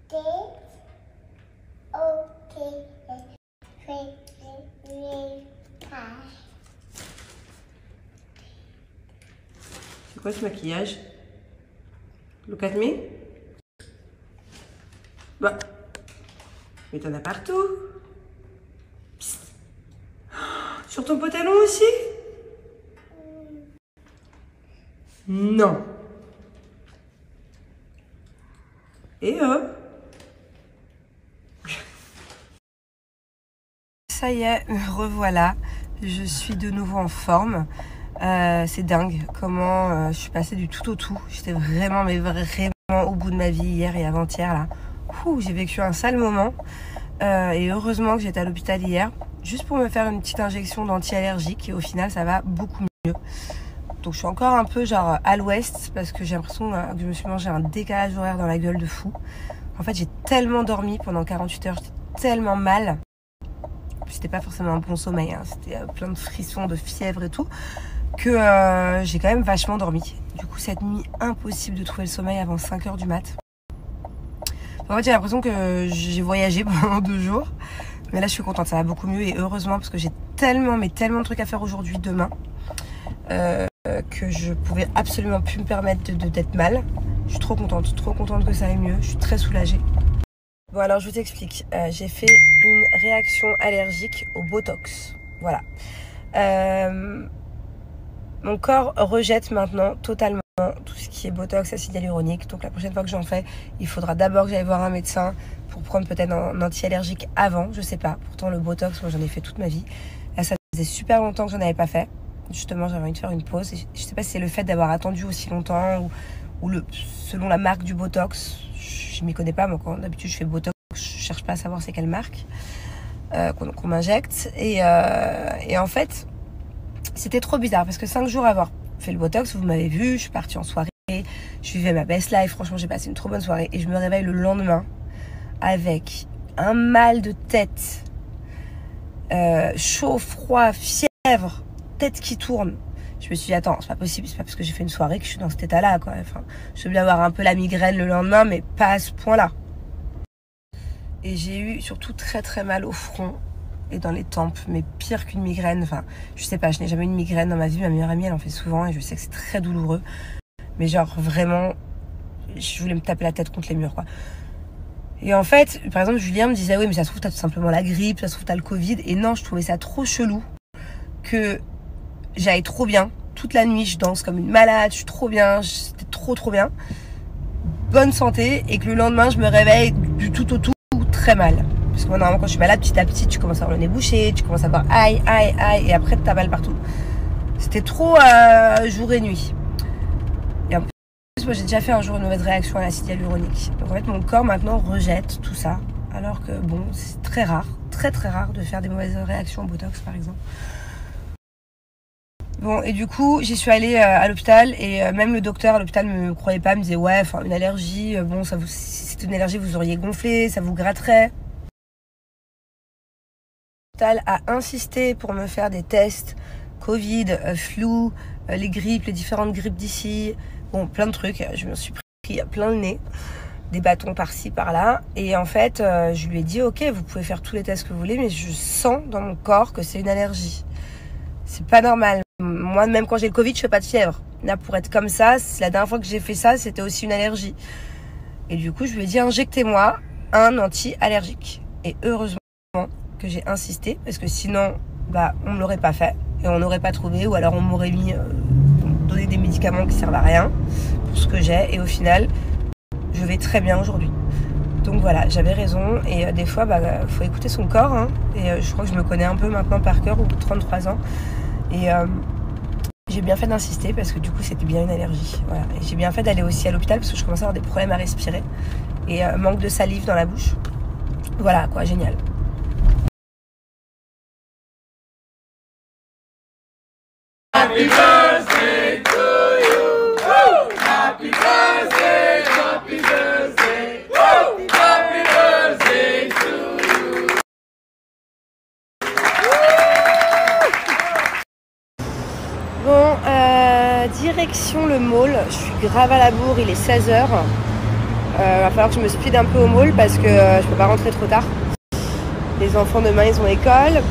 C'est quoi ce maquillage? Look at me. Bah. Mais t'en as partout. Psst. Sur ton pantalon aussi? Non. Et ça y est, revoilà. Je suis de nouveau en forme. C'est dingue comment je suis passée du tout au tout. J'étais vraiment, mais vraiment au bout de ma vie hier et avant-hier là. J'ai vécu un sale moment. Et heureusement que j'étais à l'hôpital hier, juste pour me faire une petite injection d'anti-allergique. Et au final, ça va beaucoup mieux. Donc je suis encore un peu genre à l'ouest parce que j'ai l'impression que je me suis mangé un décalage horaire dans la gueule de fou. En fait, j'ai tellement dormi pendant 48 heures, j'étais tellement mal. C'était pas forcément un bon sommeil, hein. C'était plein de frissons, de fièvre et tout, que j'ai quand même vachement dormi. Du coup, cette nuit, impossible de trouver le sommeil avant 5 heures du mat. En fait, j'ai l'impression que j'ai voyagé pendant 2 jours. Mais là, je suis contente, ça va beaucoup mieux. Et heureusement, parce que j'ai tellement, mais tellement de trucs à faire aujourd'hui, demain, que je pouvais absolument plus me permettre d'être mal. Je suis trop contente que ça aille mieux. Je suis très soulagée. Bon, alors, je vous explique. J'ai fait une réaction allergique au Botox. Voilà. Mon corps rejette maintenant totalement tout ce qui est Botox, acide hyaluronique. Donc la prochaine fois que j'en fais, il faudra d'abord que j'aille voir un médecin pour prendre peut-être un anti-allergique avant, je sais pas. Pourtant le Botox, moi j'en ai fait toute ma vie. Là ça faisait super longtemps que j'en avais pas fait. Justement j'avais envie de faire une pause. Et je sais pas si c'est le fait d'avoir attendu aussi longtemps ou selon la marque du Botox. Je m'y connais pas moi, quand d'habitude je fais Botox, je cherche pas à savoir c'est quelle marque qu'on m'injecte. Et en fait, c'était trop bizarre parce que 5 jours avoir fait le Botox, vous m'avez vu, je suis partie en soirée, je vivais ma best life, franchement j'ai passé une trop bonne soirée et je me réveille le lendemain avec un mal de tête, chaud, froid, fièvre, tête qui tourne. Je me suis dit attends, c'est pas possible, c'est pas parce que j'ai fait une soirée que je suis dans cet état là quoi. Enfin, je veux bien avoir un peu la migraine le lendemain mais pas à ce point là. Et j'ai eu surtout très très mal au front et dans les tempes, mais pire qu'une migraine. Enfin, je sais pas, je n'ai jamais eu une migraine dans ma vie. Ma meilleure amie, elle en fait souvent et je sais que c'est très douloureux. Mais genre, vraiment, je voulais me taper la tête contre les murs, quoi. Et en fait, par exemple, Julien me disait, oui, mais ça se trouve, t'as tout simplement la grippe, ça se trouve, t'as le Covid. Et non, je trouvais ça trop chelou que j'aille trop bien. Toute la nuit, je danse comme une malade, je suis trop bien, c'était trop bien. Bonne santé, et que le lendemain, je me réveille du tout au tout très mal. Parce que moi, normalement, quand je suis malade, petit à petit, tu commences à avoir le nez bouché, tu commences à avoir aïe, et après, t'as mal partout. C'était trop jour et nuit. Et en plus, moi, j'ai déjà fait un jour une mauvaise réaction à l'acide hyaluronique. Donc, en fait, mon corps, maintenant, rejette tout ça. Alors que, bon, c'est très rare, très rare de faire des mauvaises réactions au Botox, par exemple. Bon, et du coup, j'y suis allée à l'hôpital et même le docteur à l'hôpital me croyait pas, me disait, ouais, enfin, une allergie, bon, ça vous, si c'était une allergie, vous auriez gonflé, ça vous gratterait. A insisté pour me faire des tests Covid, flu, les grippes, les différentes grippes d'ici, bon plein de trucs, je me suis pris plein le nez, des bâtons par-ci par-là et en fait je lui ai dit ok vous pouvez faire tous les tests que vous voulez mais je sens dans mon corps que c'est une allergie, c'est pas normal, moi même quand j'ai le Covid je fais pas de fièvre, là pour être comme ça, la dernière fois que j'ai fait ça c'était aussi une allergie et du coup je lui ai dit injectez-moi un anti-allergique et heureusement que j'ai insisté parce que sinon bah on me l'aurait pas fait et on n'aurait pas trouvé ou alors on m'aurait mis donné des médicaments qui servent à rien pour ce que j'ai et au final je vais très bien aujourd'hui. Donc voilà, j'avais raison et des fois bah faut écouter son corps hein, et je crois que je me connais un peu maintenant par cœur au bout de 33 ans et j'ai bien fait d'insister parce que du coup c'était bien une allergie. Voilà. Et j'ai bien fait d'aller aussi à l'hôpital parce que je commençais à avoir des problèmes à respirer et manque de salive dans la bouche. Voilà quoi, génial. Happy birthday to you. Woo! Happy birthday, happy birthday. Woo! Happy birthday to you. Bon, direction le mall. Je suis grave à la bourre, il est 16h. Va falloir que je me speed un peu au mall parce que je peux pas rentrer trop tard. Les enfants demain ils ont école.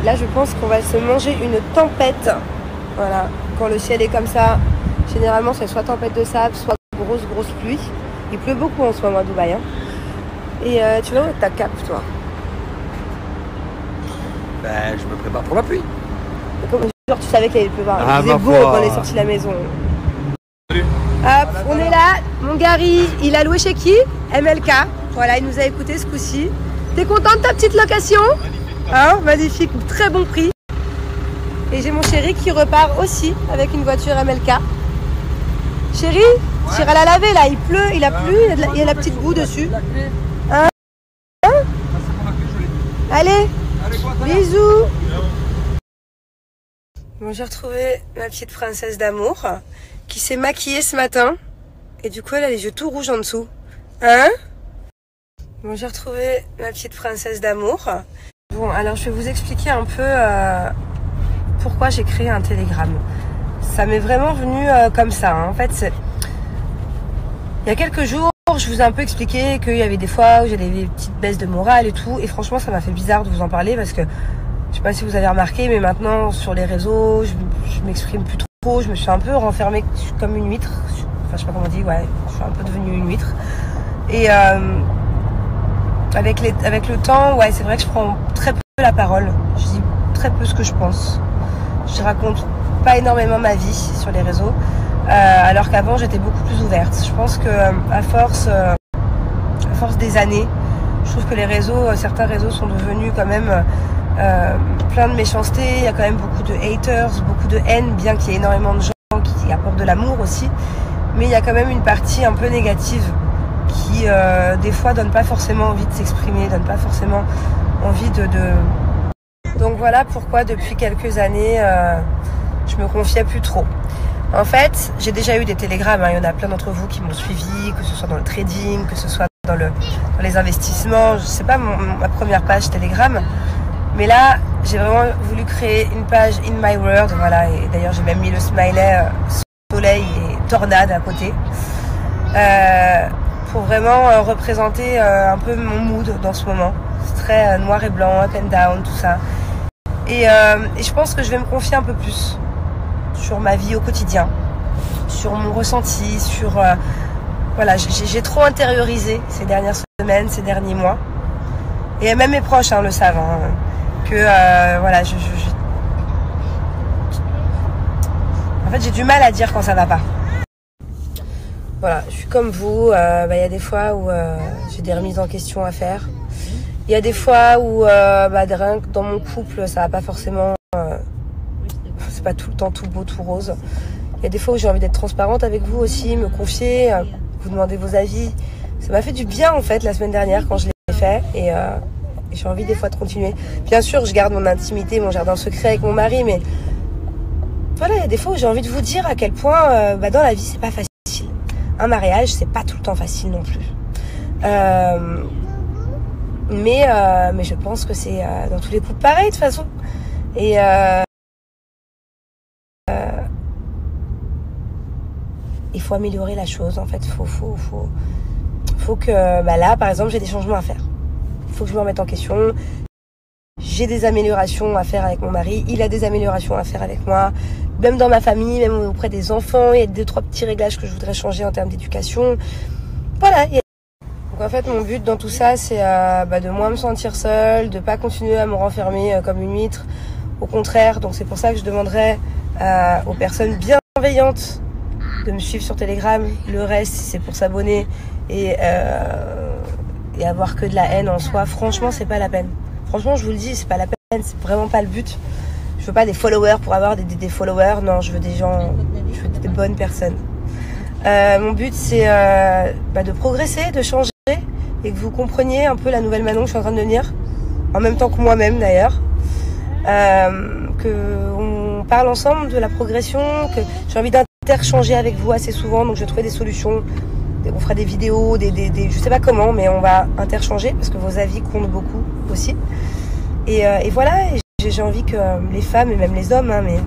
Là je pense qu'on va se manger une tempête. Voilà, quand le ciel est comme ça, généralement c'est soit tempête de sable, soit grosse pluie. Il pleut beaucoup en ce moment à Dubaï. Hein. Et tu vas où avec ta cape toi? Ben, je me prépare pour la pluie. Genre tu savais qu'il allait pleuvoir. Ah, Il faisait beau quand on est sorti de la maison. Salut. Hop, on est là. Mon Gary, il a loué chez qui? MLK. Voilà, il nous a écouté ce coup-ci. T'es content de ta petite location? Hein, magnifique, très bon prix. Et j'ai mon chéri qui repart aussi avec une voiture MLK. Chéri, ouais. Tire à la laver là, il pleut, il a plu, il y a la petite boue dessus. Hein? Allez, bisous. Bon, j'ai retrouvé ma petite princesse d'amour qui s'est maquillée ce matin. Et du coup, elle a les yeux tout rouges en dessous. Hein? Bon, j'ai retrouvé ma petite princesse d'amour. Bon, alors je vais vous expliquer un peu pourquoi j'ai créé un Telegram. Ça m'est vraiment venu comme ça. Hein. En fait, il y a quelques jours, je vous ai un peu expliqué qu'il y avait des fois où j'ai des petites baisses de morale et tout. Et franchement, ça m'a fait bizarre de vous en parler parce que je sais pas si vous avez remarqué, mais maintenant sur les réseaux, je m'exprime plus trop. Je me suis un peu renfermée comme une huître. Enfin, je sais pas comment on dit, ouais, je suis un peu devenue une huître. Et avec le temps, ouais, c'est vrai que je prends très peu la parole. Je dis très peu ce que je pense. Je raconte pas énormément ma vie sur les réseaux, alors qu'avant j'étais beaucoup plus ouverte. Je pense que à force des années, je trouve que les réseaux, certains réseaux sont devenus quand même plein de méchanceté. Il y a quand même beaucoup de haters, beaucoup de haine, bien qu'il y ait énormément de gens qui apportent de l'amour aussi. Mais il y a quand même une partie un peu négative qui des fois donne pas forcément envie de s'exprimer, donne pas forcément envie de... Donc voilà pourquoi depuis quelques années je me confiais plus trop. En fait, j'ai déjà eu des télégrammes, hein. Il y en a plein d'entre vous qui m'ont suivi, que ce soit dans le trading, que ce soit dans les investissements. Je sais pas ma première page Telegram, mais là j'ai vraiment voulu créer une page In My World, voilà. Et d'ailleurs j'ai même mis le smiley soleil et tornade à côté. Pour vraiment représenter un peu mon mood dans ce moment. C'est très noir et blanc, up and down, tout ça. Et je pense que je vais me confier un peu plus sur ma vie au quotidien, sur mon ressenti, sur... voilà, j'ai trop intériorisé ces dernières semaines, ces derniers mois. Et même mes proches le savent, hein, que voilà, en fait, j'ai du mal à dire quand ça va pas. Voilà, je suis comme vous, y a des fois où j'ai des remises en question à faire. Il y a des fois où rien que dans mon couple, ça va pas forcément... c'est pas tout le temps tout beau, tout rose. Il y a des fois où j'ai envie d'être transparente avec vous aussi, me confier, vous demander vos avis. Ça m'a fait du bien en fait la semaine dernière quand je l'ai fait et j'ai envie des fois de continuer. Bien sûr, je garde mon intimité, mon jardin secret avec mon mari, mais voilà, il y a des fois où j'ai envie de vous dire à quel point dans la vie, c'est pas facile. Un mariage, c'est pas tout le temps facile non plus. Mais je pense que c'est dans tous les couples pareil de toute façon. Et il faut améliorer la chose en fait. Faut que là par exemple j'ai des changements à faire. Il faut que je me remette en question. J'ai des améliorations à faire avec mon mari. Il a des améliorations à faire avec moi. Même dans ma famille, même auprès des enfants, il y a 2-3 petits réglages que je voudrais changer en termes d'éducation. Voilà. Donc en fait, mon but dans tout ça, c'est de moins me sentir seule, de pas continuer à me renfermer comme une huître. Au contraire, donc c'est pour ça que je demanderais aux personnes bienveillantes de me suivre sur Telegram. Le reste, c'est pour s'abonner et avoir que de la haine en soi. Franchement, c'est pas la peine. Franchement, je vous le dis, c'est pas la peine. C'est vraiment pas le but. Je veux pas des followers pour avoir des followers. Non, je veux des gens, je veux des bonnes personnes. Mon but, c'est de progresser, de changer et que vous compreniez un peu la nouvelle Manon que je suis en train de devenir. En même temps que moi-même, d'ailleurs. Qu'on parle ensemble de la progression, que j'ai envie d'interchanger avec vous assez souvent. Donc, je vais trouver des solutions. On fera des vidéos, je sais pas comment, mais on va interchanger parce que vos avis comptent beaucoup aussi. Et voilà, j'ai envie que les femmes, et même les hommes, mais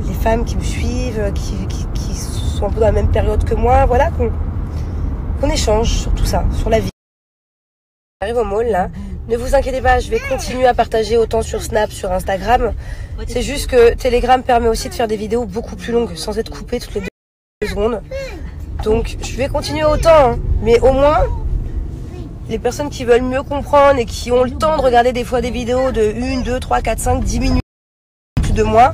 les femmes qui me suivent, qui sont un peu dans la même période que moi, voilà, qu'on échange sur tout ça, sur la vie. J'arrive au mall là. Ne vous inquiétez pas, je vais continuer à partager autant sur Snap, sur Instagram. C'est juste que Telegram permet aussi de faire des vidéos beaucoup plus longues, sans être coupé toutes les 2 secondes. Donc je vais continuer autant, hein. Mais au moins, les personnes qui veulent mieux comprendre et qui ont le temps de regarder des fois des vidéos de 1, 2, 3, 4, 5, 10 minutes de moi,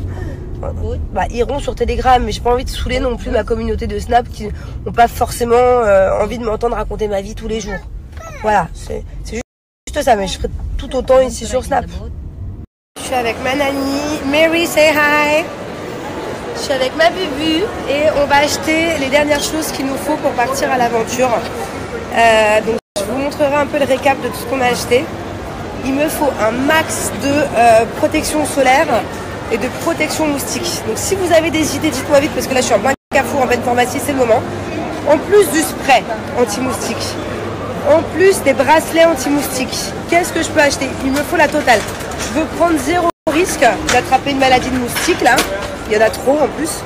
bah, iront sur Telegram. Mais j'ai pas envie de saouler non plus ma communauté de Snap qui n'ont pas forcément envie de m'entendre raconter ma vie tous les jours. Voilà, c'est juste ça, mais je ferai tout autant ici sur Snap. Je suis avec ma nanny, Mary, say hi. Je suis avec ma bubu et on va acheter les dernières choses qu'il nous faut pour partir à l'aventure. Donc je vous montrerai un peu le récap de tout ce qu'on a acheté. Il me faut un max de protection solaire et de protection moustique. Donc si vous avez des idées, dites-moi vite parce que là je suis en plein carrefour, en pleine pharmacie, c'est le moment. En plus du spray anti-moustique. En plus des bracelets anti-moustiques, qu'est-ce que je peux acheter? Il me faut la totale. Je veux prendre 0 risque d'attraper une maladie de moustique là. Il y en a trop en plus.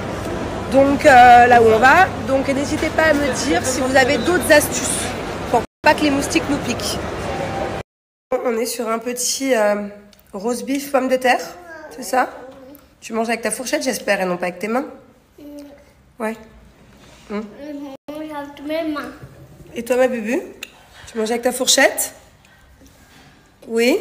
Donc là où on va. Donc n'hésitez pas à me dire si vous avez d'autres astuces pour pas que les moustiques nous piquent. On est sur un petit roast beef pomme de terre, c'est ça? Tu manges avec ta fourchette j'espère et non pas avec tes mains? Ouais. Je mange avec mes mains. Et toi ma bubu? Tu manges avec ta fourchette? Oui.